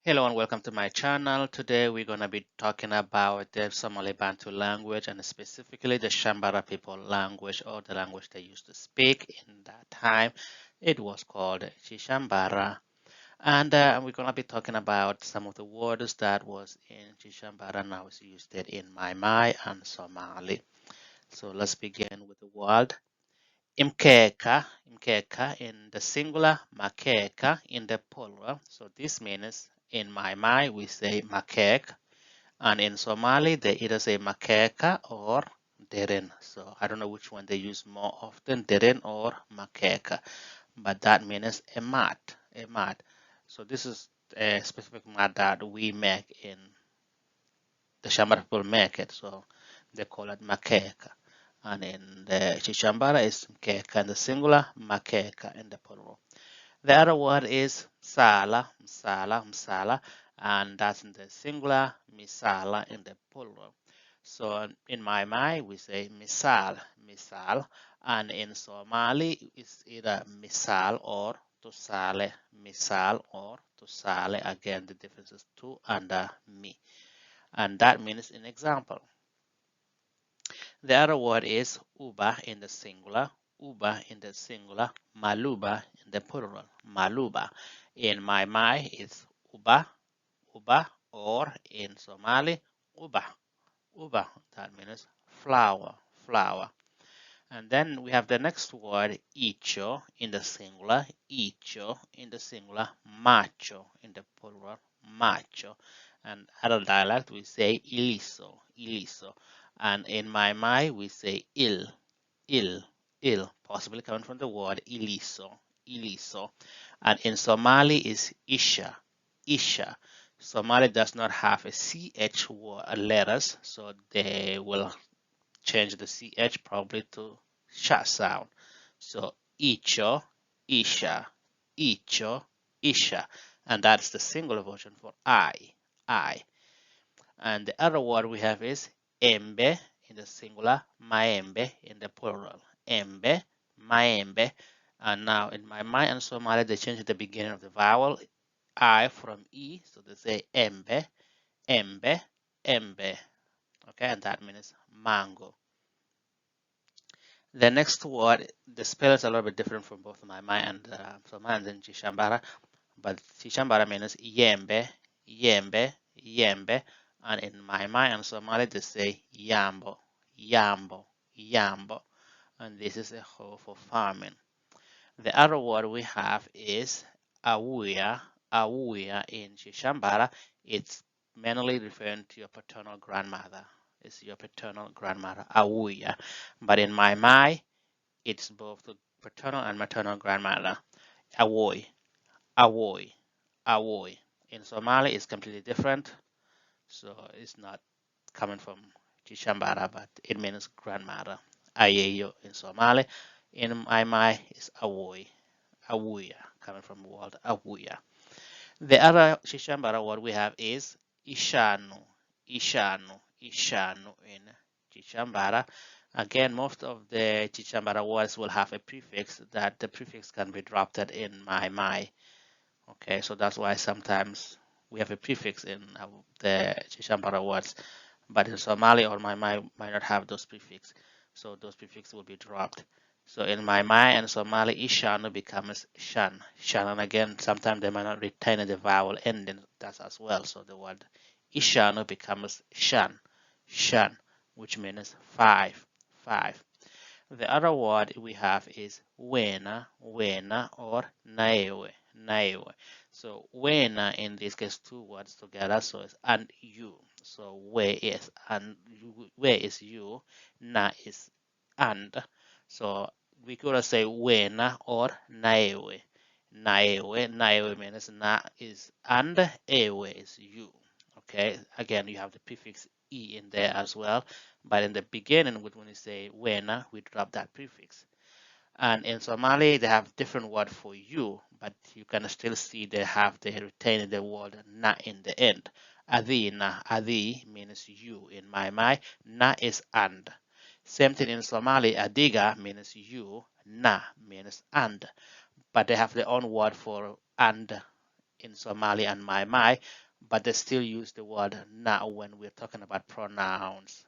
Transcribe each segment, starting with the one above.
Hello and welcome to my channel. Today we're going to be talking about the Somali Bantu language and specifically the Shambara people language, or the language they used to speak in that time. It was called Chishambara. And we're going to be talking about some of the words that was in Chishambara now is used in Maay-Maay and Somali. So let's begin with the word Imkeka, imkeka in the singular, makeka in the plural. So this means in Maay-Maay we say makek, and in Somali they either say makeka or derin. So I don't know which one they use more often, derin or makeka, but that means a mat, a mat. So this is a specific mat that we make in the Shambara people make it, so they call it makeka. And in the Chishambara is mkeka in the singular, makeka in the plural. The other word is msala, msala, msala, and that's in the singular, misala in the plural. So in Maay-Maay we say misal, misal, and in Somali it's either misal or tusale, misal or tusale. Again, the difference is tu and me, and that means an example. The other word is uba in the singular, uba in the singular, maluba in the plural, maluba. In Maay-Maay, it's uba, uba, or in Somali, uba, uba. That means flower, flower. And then we have the next word, icho in the singular, icho in the singular, macho in the plural, macho. And other dialect we say iliso, iliso. And in Maay-Maay we say il, il, possibly coming from the word iliso, iliso. And in Somali is isha, isha. Somali does not have a ch letters, so they will change the ch probably to sha sound. So icho, isha, icho, isha, and that's the singular version for I. And the other word we have is embe in the singular, maembe in the plural, embe, maembe. And now in Maay-Maay and Somali they change the beginning of the vowel I from e, so they say embe, embe, embe. Okay, and that means mango. The next word, the spell is a little bit different from both Maay-Maay and Somali and Chishambara, but Chishambara means yembe, yembe, yembe, and in Maay-Maay and Somali they say yambo, yambo, yambo, and this is a hoe for farming. The other word we have is awuya, awuya in Chishambara. It's mainly referring to your paternal grandmother. It's your paternal grandmother, awuya. But in Maay-Maay, it's both the paternal and maternal grandmother. Awoy, awoy, awoy. In Somali, it's completely different. So it's not coming from Chishambara, but it means grandmother. Ayeyo in Somali. In Maay-Maay, it's awoy, awuya, coming from the word awuya. The other Chishambara word we have is ishanu, ishanu, ishanu in Chishambara. Again, most of the Chishambara words will have a prefix that the prefix can be dropped in Maay-Maay. Okay, so that's why sometimes we have a prefix in the Chishambara words, but in Somali or Maay-Maay might not have those prefixes, so those prefixes will be dropped. So in Maay-Maay and Somali, ishanu becomes shan, shan, and again sometimes they might not retain the vowel ending that as well. So the word ishanu becomes shan, shan, which means five, five. The other word we have is wena, wena, or naewe, naewe. So wena in this case two words together, so it's and you. So we is and we is you, na is and. So we could say wena or naewe. Naewe, naewe means na is and, ewe is you. Okay, again you have the prefix e in there as well, but in the beginning when you say wena, we drop that prefix. And in Somali they have different word for you, but you can still see they retain the word na in the end. Adi na, adi means you in Maay-Maay, na is and. Same thing in Somali, adiga means you, na means and, but they have their own word for and in Somali and Maay-Maay, but they still use the word na when we're talking about pronouns.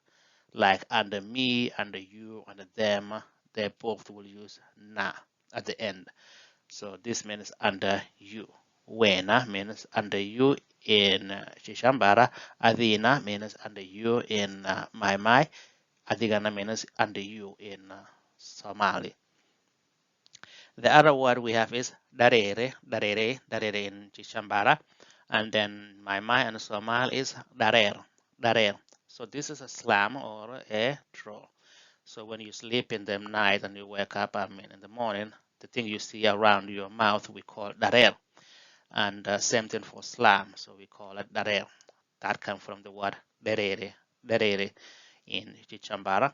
Like under me, under you, under them, they both will use na at the end. So this means under you. Wena means under you in Chishambara. Adina means under you in Maay-Maay. Adigana means under you in Somali. The other word we have is darere in Chishambara. And then Maay-Maay and Somali is darer. So this is a slam or a draw. So when you sleep in the night and you wake up, in the morning, the thing you see around your mouth, we call darer. And same thing for slam. So we call it darer. That comes from the word derere in Chichambara.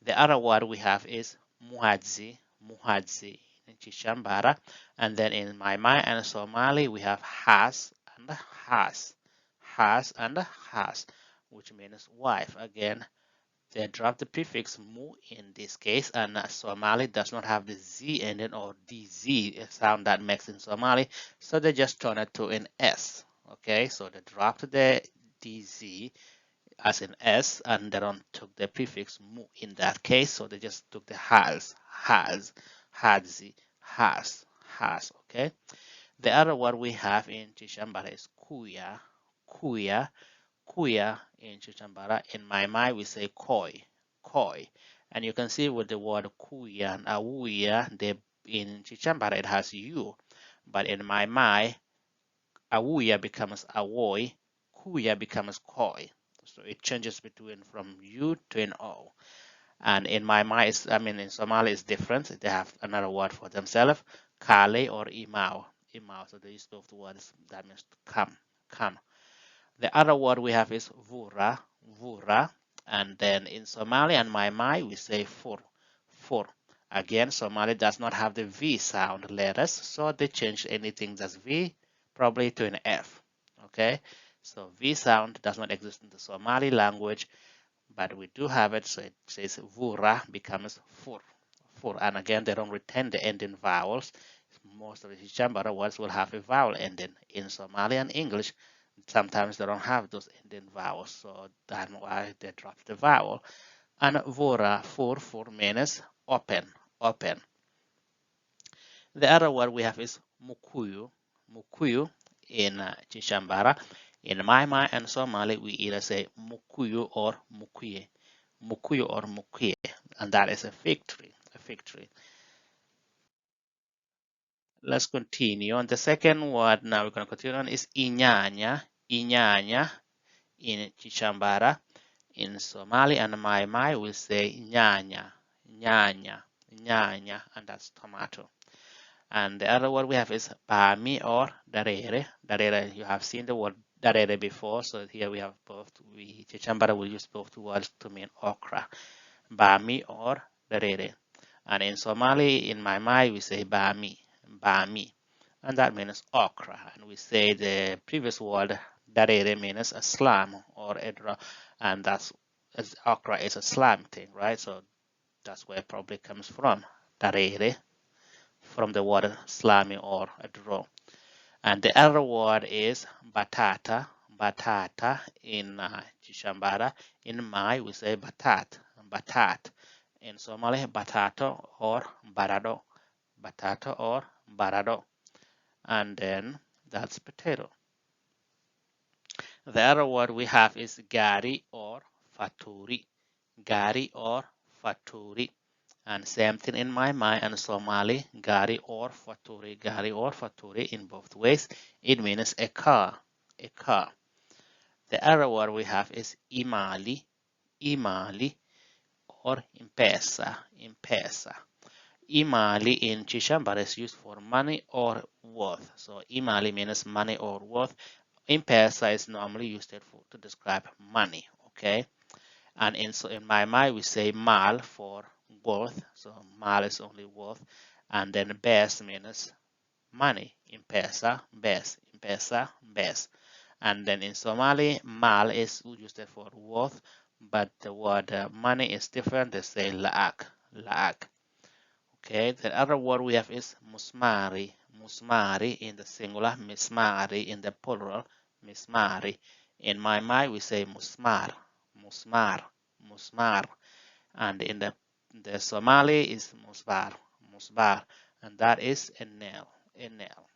The other word we have is muhadzi in Chishambara. And then in Maay-Maay and Somali, we have has and has, which means wife. Again, they drop the prefix mu in this case, and Somali does not have the z ending or dz sound that makes in Somali, so they just turn it to an s. Okay, so they dropped the dz as an s, and they don't took the prefix mu in that case, so they just took the hadzi, has. Okay, the other word we have in Chishambara is kuya, kuya in Chishambara. In Maay-Maay, we say koi. And you can see with the word kuya and awuya, in Chichambara it has u, but in Maay-Maay, awuya becomes awoy, kuya becomes koi. So it changes between from u to an o. And in Maay-Maay, in Somali, it's different. They have another word for themselves, kale or imao. So they use both words. That means come. The other word we have is vura, and then in Somali and Maay-Maay we say fur. Again, Somali does not have the V sound letters, so they change anything that's V probably to an F. Okay, so V sound does not exist in the Somali language, but we do have it, so it says vura becomes fur. And again, they don't retain the ending vowels. Most of the Shambara words will have a vowel ending. In Somali and English, sometimes they don't have those ending vowels, so that's why they drop the vowel. And vora, fur means open. The other word we have is mukuyu in Chishambara. In Maay-Maay and Somali, we either say mukuyu or mukuye, and that is a fig tree. Let's continue. And the second word now we're going to continue on is inyanya in Chishambara. In Somali and Maay-Maay, we say nyanya, and that's tomato. And the other word we have is bami or darere. Darere, you have seen the word darere before, so here we have both. Chishambara will use both words to mean okra. Bami or darere. And in Somali, in Maay-Maay, we say bami, and that means okra. And we say the previous word darere means a slime or a draw, and that's okra is a slime thing, right? So that's where it probably comes from, darere, from the word slimy or a draw. And the other word is batata in Chishambara. In Maay, we say batat. In Somali, batato or barado. And then that's potato. The other word we have is gari or faturi. And same thing in Maay-Maay and Somali, gari or faturi in both ways. It means a car. The other word we have is imali or impesa. Imali in Chishambara is used for money or worth. So imali means money or worth. Impesa is normally used to describe money. Okay, and in Maay-Maay we say mal for worth. So mal is only worth, and then bes means money. Impesa, bes. And then in Somali, mal is used for worth, but the word money is different. They say laak. Okay, the other word we have is musmari. musmari in the singular, mismari in the plural, mismari. In Maay-Maay, we say musmar, musmar, musmar. And in the Somali is musbar, musbar. And that is a nail, a nail.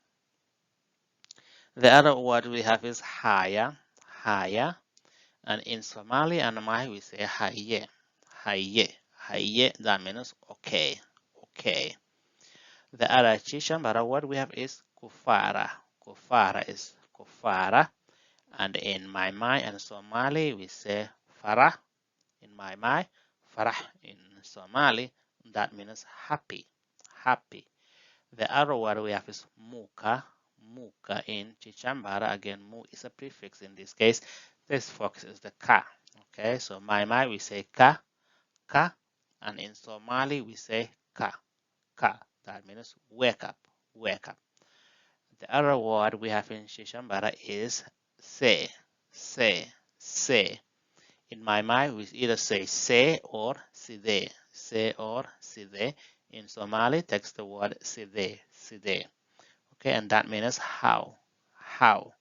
The other word we have is haya, haya. And in Somali and Maay, we say haye, haye, haye. That means okay, okay. The other Chishambara word we have is kufara. Kufara is kufara. And in Maay-Maay and Somali, we say farah. In Maay-Maay, farah. In Somali, that means happy, happy. The other word we have is muka, muka. In Chishambara, again, mu is a prefix in this case. This focus is the ka. Okay, so Maay-Maay, we say ka, ka. And in Somali, we say ka, ka. That means wake up, wake up. The other word we have in Shishambara is se, se, se. In Maay-Maay, we either say se or side, se or side. In Somali, text the word side, side. Okay, and that means how, how.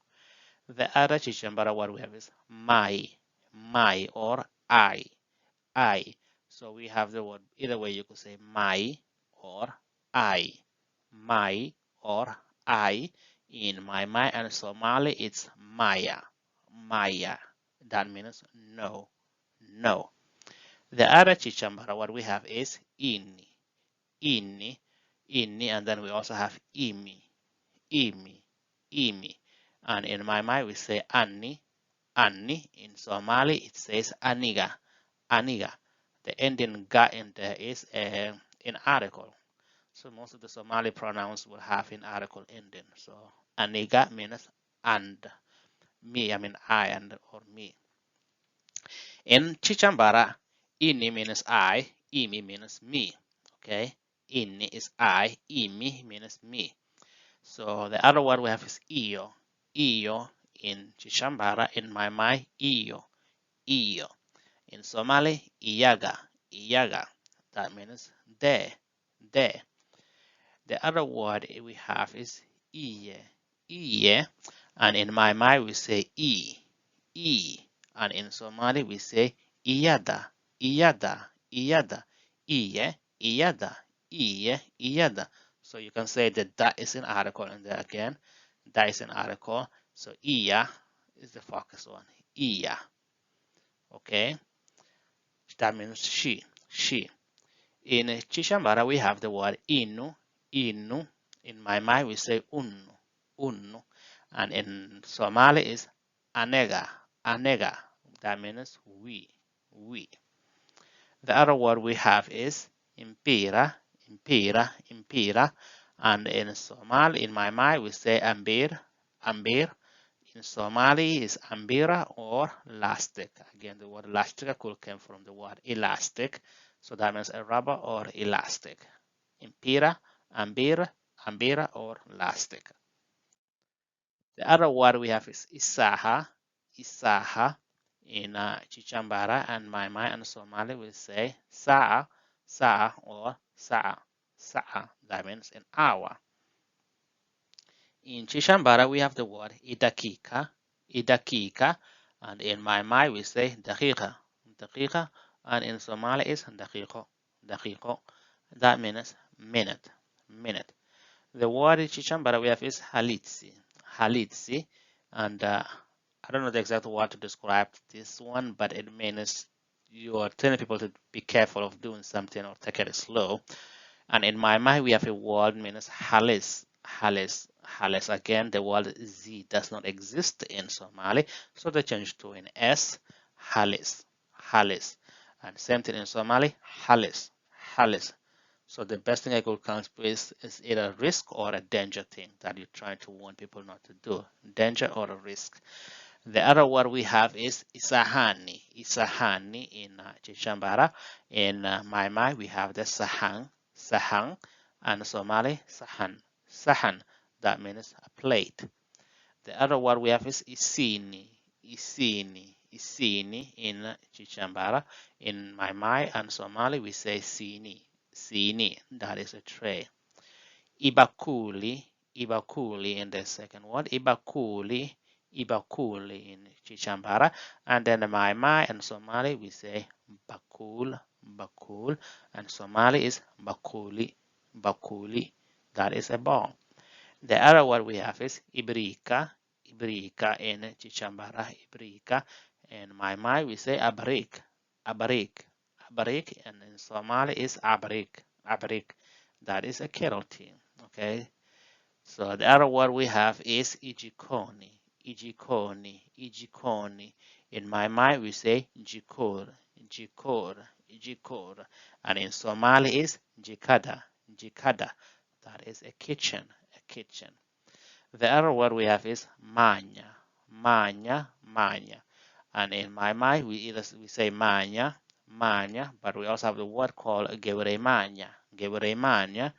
The other Shishambara word we have is mai, mai or I. So we have the word, either way you could say my or I. My or I. In Maay-Maay and Somali, it's Maya. Maya. That means no. No. The other Chishambara, what we have is Inni. Inni. Inni. And then we also have Imi. Imi. Imi. And in Maay-Maay, we say Anni. Anni. In Somali, it says Aniga. Aniga. The ending ga in there is an article. So most of the Somali pronouns will have an article ending. So aniga means and, me, I mean I and or me. In Chichambara, ini means I, imi means me. Okay, ini is I, imi means me. So the other word we have is iyo. Iyo in Chishambara, in Maay-Maay, iyo, iyo. In Somali, iyaga, iyaga. That means there, there. The other word we have is iye, iye. And in Maay-Maay, we say e. And in Somali, we say iyada, iyada, iyada, iye, iyada, iye, iyada. So you can say that is an article in there again. That is an article. So iya is the focus one. Iya. Okay. That means she, she. In Chishambara, we have the word inu, inu. In Maay-Maay, we say unnu, unnu. And in Somali is anega, anega. That means we, we. The other word we have is impira, impira, impira. And in Somali, in Maay-Maay, we say ambir, ambir. In Somali is ambira or lastic. Again, the word elastic could come from the word elastic. So that means a rubber or elastic. Impira, ambira, ambira or elastic. The other word we have is isaha, isaha. In Chichambara and Maay-Maay and Somali we say sa'a, sa'a or sa'a, sa'a. That means an hour. In Chishambara, we have the word idakika, idakika, and in Maay-Maay we say daqiqa, daqiqa, and in Somali is daqiqo, daqiqo. That means minute, minute. The word in Chishambara we have is halitsi, halitsi, and I don't know the exact word to describe this one, but it means you are telling people to be careful of doing something or take it slow. And in Maay-Maay, we have a word means halis, halis, halis. Again, the word Z does not exist in Somali, so they changed to an S, halis, halis. And same thing in Somali, halis, halis. So the best thing I could come up with is either a risk or a danger thing that you're trying to warn people not to do, danger or a risk. The other word we have is isahani, isahani in Chishambara. In Maay-Maay, we have the sahang, sahang, and Somali sahan, sahan. That means a plate. The other word we have is isini, isini, isini in Chichambara. In Maay-Maay and Somali, we say sini, sini. That is a tray. Ibakuli, ibakuli in the second word, ibakuli, ibakuli in Chishambara, and then the Maay-Maay and Somali we say bakul, bakul, and Somali is bakuli, bakuli. That is a ball. The other word we have is ibrika, ibrika in Chishambara, ibrika, and Maay-Maay we say abrik, abrik, abrik, and in Somali is abrik, abrik. That is a carrot. Okay. So the other word we have is ijikoni, ijikoni, ijikoni. In Maay-Maay we say jikor, jikor, jikor. And in Somali is jikada, jikada. That is a kitchen, a kitchen. The other word we have is manya, manya, manya. And in Maay-Maay we say manya, manya, but we also have the word called gebremanya, gebremanya.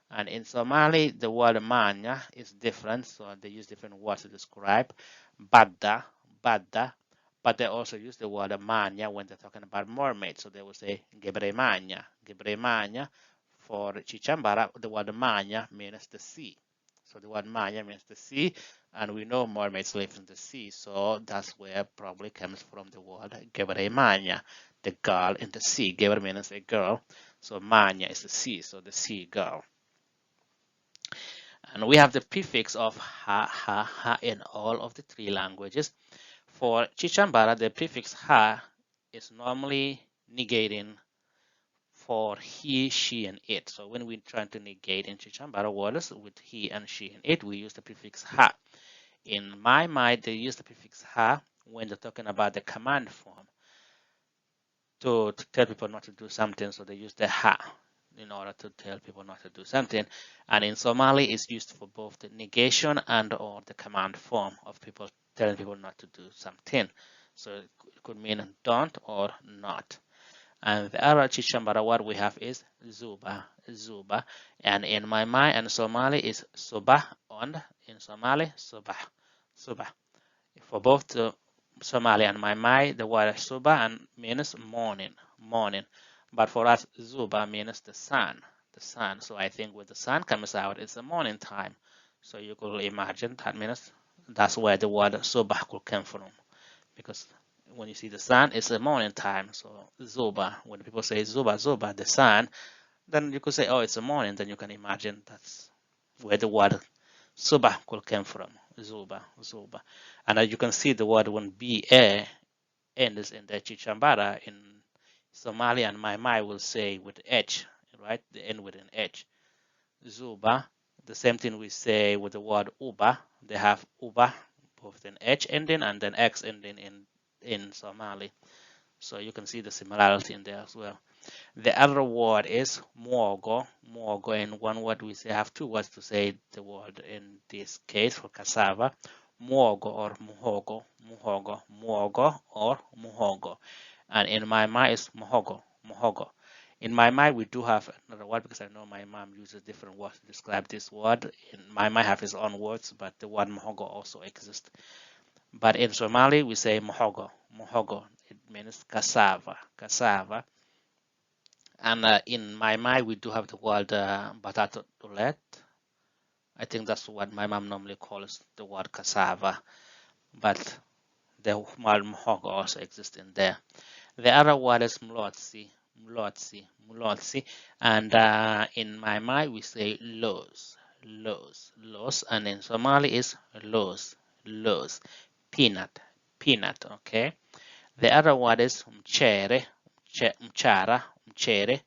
And in Somali, the word manya is different, so they use different words to describe. Badda, badda, but they also use the word manya when they're talking about mermaids. So they will say gebremanya, gebremanya. For Chishambara, the word manya means the sea. So the word manya means the sea, and we know mermaids live in the sea, so that's where probably comes from the word gebremanya, the girl in the sea. Gebre means a girl, so manya is the sea, so the sea girl. And we have the prefix of ha, ha, ha in all of the three languages. For Chishambara, the prefix ha is normally negating for he, she, and it. So when we're trying to negate in Chishambara words with he and she and it, we use the prefix ha. In Maay-Maay, they use the prefix ha when they're talking about the command form to tell people not to do something, so they use the ha in order to tell people not to do something. And in Somali, it's used for both the negation and or the command form of people telling people not to do something. So it could mean don't or not. And the other Chishambara word we have is zuba, zuba. And in Maay-Maay and Somali is suba, and in Somali, suba, suba. For both the Somali and Maay-Maay, the word suba means morning, morning. But for us, zuba means the sun, the sun. So I think when the sun comes out, it's the morning time. So you could imagine that means that's where the word suba could come from. Because when you see the sun, it's the morning time. So zuba, when people say zuba, zuba, the sun, then you could say, oh, it's the morning. Then you can imagine that's where the word suba could come from. Zuba, zuba. And as you can see, the word when ba ends in the Chishambara, in Somali and Maay-Maay will say with h, right? The end with an h. Zuba. The same thing we say with the word uba. They have uba, both an h ending and then x ending in Somali. So you can see the similarity in there as well. The other word is muogo. Muogo, in one word we say have two words to say the word in this case for cassava. Muogo or muhogo, muhogo, muogo or muhogo. And in Maay-Maay is muhogo, muhogo. In Maay-Maay we do have another word because I know my mom uses different words to describe this word. In Maay-Maay have its own words, but the word muhogo also exists. But in Somali we say muhogo, muhogo. It means cassava, cassava. And in Maay-Maay, we do have the word batata ulet. I think that's what my mom normally calls the word cassava. But the word muhogo also exists in there. The other word is mlotsi, mlotsi, mlotsi. And in Maay-Maay, we say los, los, los. And in Somali is los, los. Peanut, peanut, okay? The other word is mchere, mchara, mchere.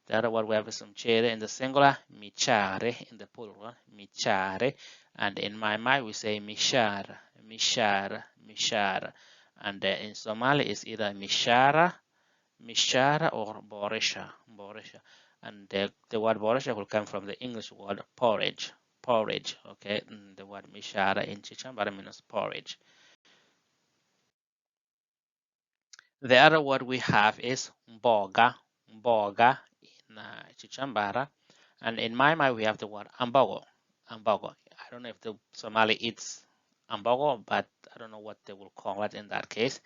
The other word we have is mchere in the singular, michare in the plural, michare. And in Maay-Maay we say mishara, mishara, mishara. And in Somali it's either mishara, mishara or boresha, boresha. And the word boresha will come from the English word porridge, porridge, okay? And the word mishara in Chishambara means porridge. The other word we have is mboga, mboga in Chishambara. And in Maay-Maay, we have the word ambogo, ambogo. I don't know if the Somali eats ambogo, but I don't know what they will call it in that case.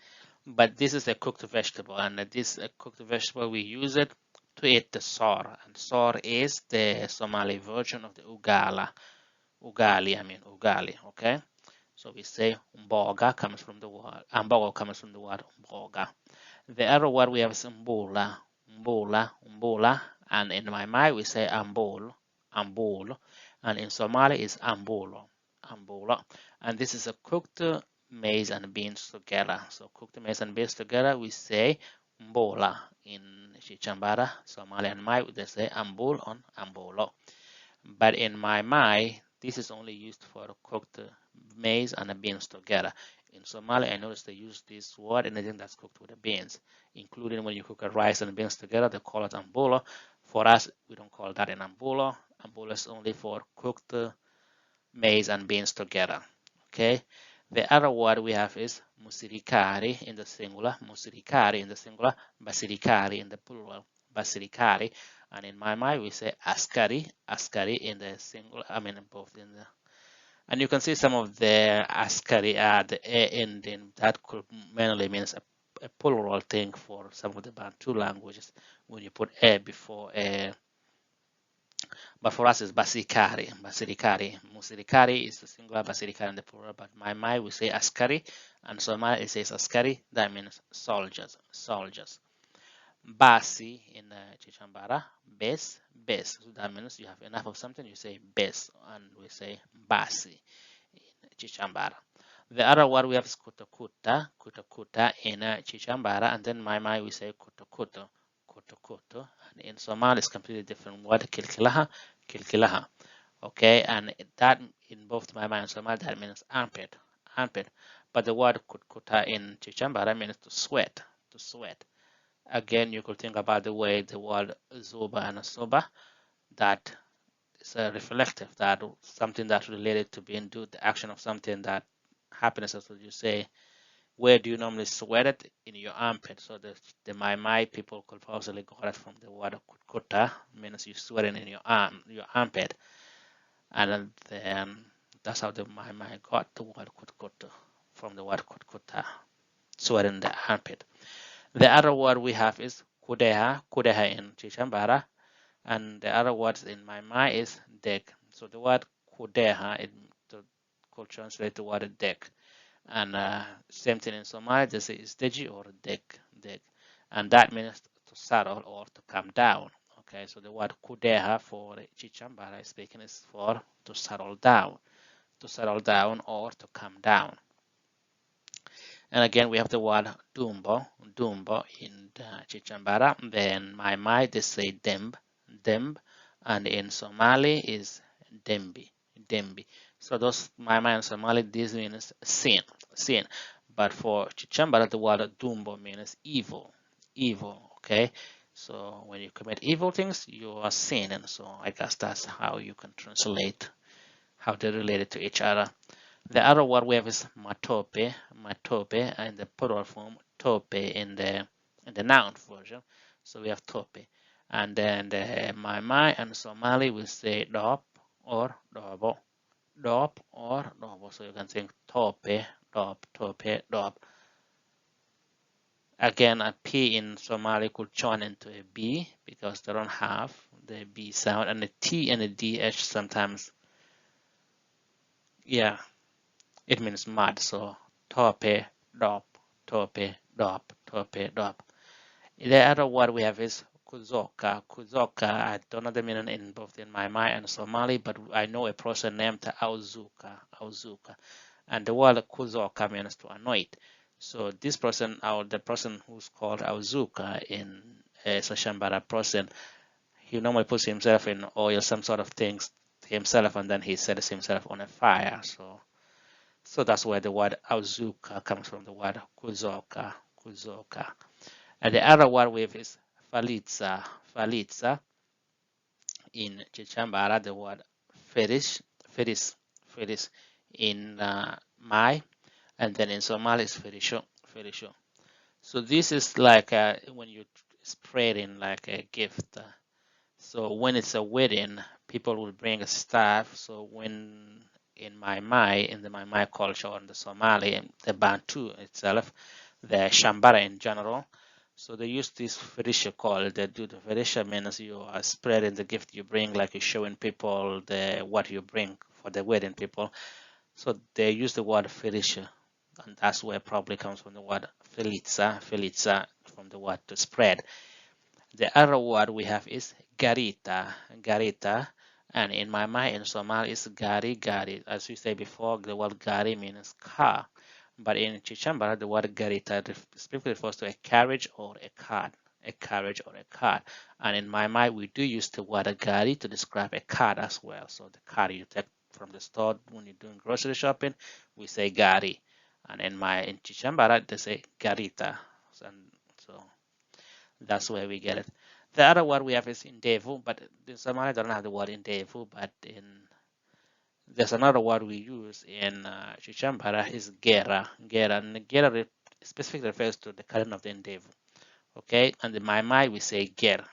But this is a cooked vegetable, and this cooked vegetable, we use it to eat the sor. And sor is the Somali version of the ugala. Ugali, ugali, okay? So we say mboga comes from the word, mboga comes from the word mboga. The other word we have is mbula, mbula, and in my mind we say ambul, and in Somali is ambolo, and this is a cooked maize and beans together. So cooked maize and beans together, we say mbola. In Chishambara, Somali and Mai, they say ambul on ambolo. But in Maay-Maay, this is only used for cooked maize and beans together. In Somali, I noticed they use this word anything that's cooked with the beans, including when you cook a rice and beans together, they call it ambulo. For us, we don't call that an ambulo. Ambulo is only for cooked maize and beans together. Okay. The other word we have is musirikari in the singular, basirikari in the plural, basirikari. And in Maay-Maay, we say askari in the singular, both in the, and you can see some of the askari at the a ending. That could mainly means a plural thing for some of the Bantu languages when you put a before a. But for us, it's basirikari. Musirikari is the singular, basirikari in the plural. But Maay-Maay, we say askari, and Somali it says askari. That means soldiers. Basi in Chishambara, base. So that means you have enough of something, you say base, and we say basi in Chishambara. The other word we have is kuta in Chishambara, and then Maay-Maay we say kuto. And in Somali it's completely different word, kilkilaha. Okay, and that in both Maay-Maay and Somali that means armpit. But the word kuta in Chishambara means to sweat. Again, you could think about the way the word zuba and soba, that is reflective, that something that's related to being do the action of something that happens. As you say, where do you normally sweat it? In your armpit. So the Maay-Maay people could possibly got it from the word kuta, means you sweating in your armpit, and then that's how the Maay-Maay got the word kuta from the word kuta, sweating in the armpit. The other word we have is kudeha in Chishambara, and the other words in Maay-Maay is dek. So the word kudeha could translate the word dek, and same thing in Somali, they say is deji or dek, and that means to saddle or to come down. Okay, so the word kudeha for Chishambara speaking is for to settle down, or to come down. And again, we have the word dumbo in Chishambara. Then Maay-Maay, they say demb, and in Somali is dembi. So those Maay-Maay and Somali, this means sin. But for Chishambara, the word dumbo means evil. Okay. So when you commit evil things, you are sinning. So I guess that's how you can translate how they're related to each other. The other word we have is matope in the plural form, tope in the noun version. So we have tope. And then the Maay-Maay and Somali will say dop or dobo. So you can think tope, dop. Again, a P in Somali could join into a B because they don't have the B sound, and the T and the DH sometimes, yeah, it means mud. So tope, dop. The other word we have is kuzoka. I don't know the meaning in both in Maay-Maay and Somali, but I know a person named Auzuka. And the word kuzoka means to anoint. So this person, or the person who's called Auzuka in a Shambara person, he normally puts himself in oil, some sort of things himself, and then he sets himself on a fire. So that's where the word Auzuka comes from, the word kuzoka. And the other word we have is falitza. In Chishambara, the word fetish in Mai, and then in Somali is fetisho. So this is like when you spreading like a gift. So when it's a wedding, people will bring a staff. So when in Maay-Maay, in the Maay-Maay culture, and the Somali, the Bantu itself, the Shambara in general, so they use this ferisha call. They do the ferisha means you are spreading the gift you bring, like you're showing people what you bring for the wedding people. So they use the word Felicia, and that's where probably comes from the word Feliza from the word to spread. The other word we have is garita, and in my mind in Somali is gari. As we said before, the word gari means car, but in Chishambara the word garita specifically refers to a carriage or a cart. A carriage or a cart, and in my mind we do use the word gari to describe a cart as well. So the cart you take from the store when you're doing grocery shopping, we say gari, and in Chishambara they say garita, and so that's where we get it. The other word we have is indevu, but in Somali don't have the word indevu, but in there's another word we use in Shambara is gera, and gera specifically refers to the current of the indevu. Okay, and in Maay-Maay we say ger,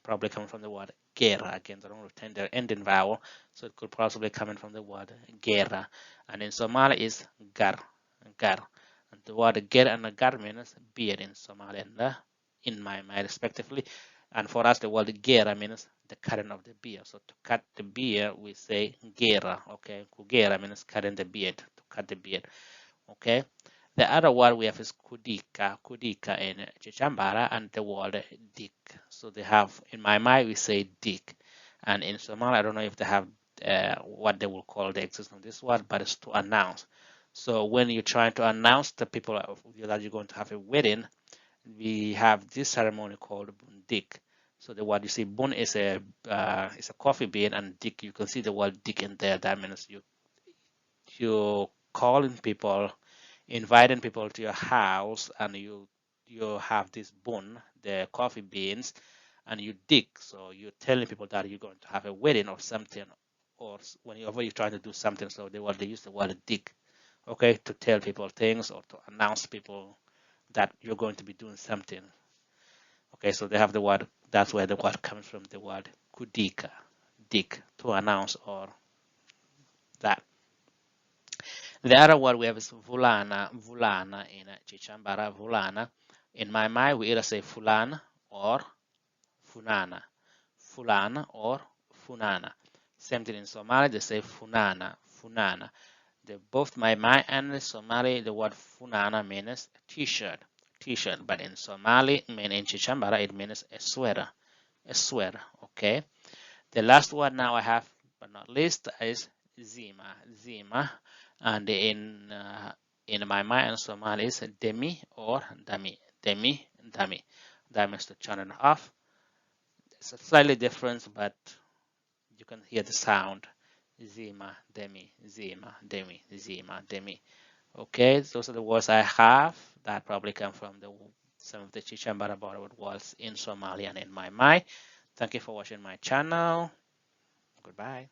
probably coming from the word gera. Again, they don't retain their ending vowel, so it could possibly come in from the word gera. And in Somali is gar. And the word ger and gar means beard in Somali and in Maay-Maay respectively. And for us, the word gera means the cutting of the beard. So to cut the beard, we say gera. Okay, kugera means cutting the beard, to cut the beard. Okay. The other word we have is kudika in Chishambara, and the word dick. So they have, in Maay-Maay we say dick, and in Somali I don't know if they have what they will call the existence of this word, but it's to announce. So when you're trying to announce the people that you're going to have a wedding, we have this ceremony called dick. So the word you see bun is a coffee bean, and dick, you can see the word dick in there. That means you calling people, inviting people to your house, and you have this bun, the coffee beans, and you dig. So you're telling people that you're going to have a wedding or something, or whenever you're trying to do something. So they use the word dig, okay, to tell people things or to announce people that you're going to be doing something. Okay, so they have the word. That's where the word comes from. The word kudika, dig, to announce or that. The other word we have is vulana in Chichambara, vulana. In Maay-Maay, we either say fulan or funana. Fulan or funana. Same thing in Somali, they say funana. Both Maay-Maay and Somali, the word funana means t-shirt. But in Somali, in Chichambara, it means a sweater, okay? The last one now I have, but not least, is zima, and in Maay-Maay and Somali is demi or demi. That means to turn it off. It's a slightly different, but you can hear the sound. Zima, demi. Okay, those are the words I have that probably come from some of the Chichambara borrowed words in Somali and in Maay-Maay. Thank you for watching my channel. Goodbye.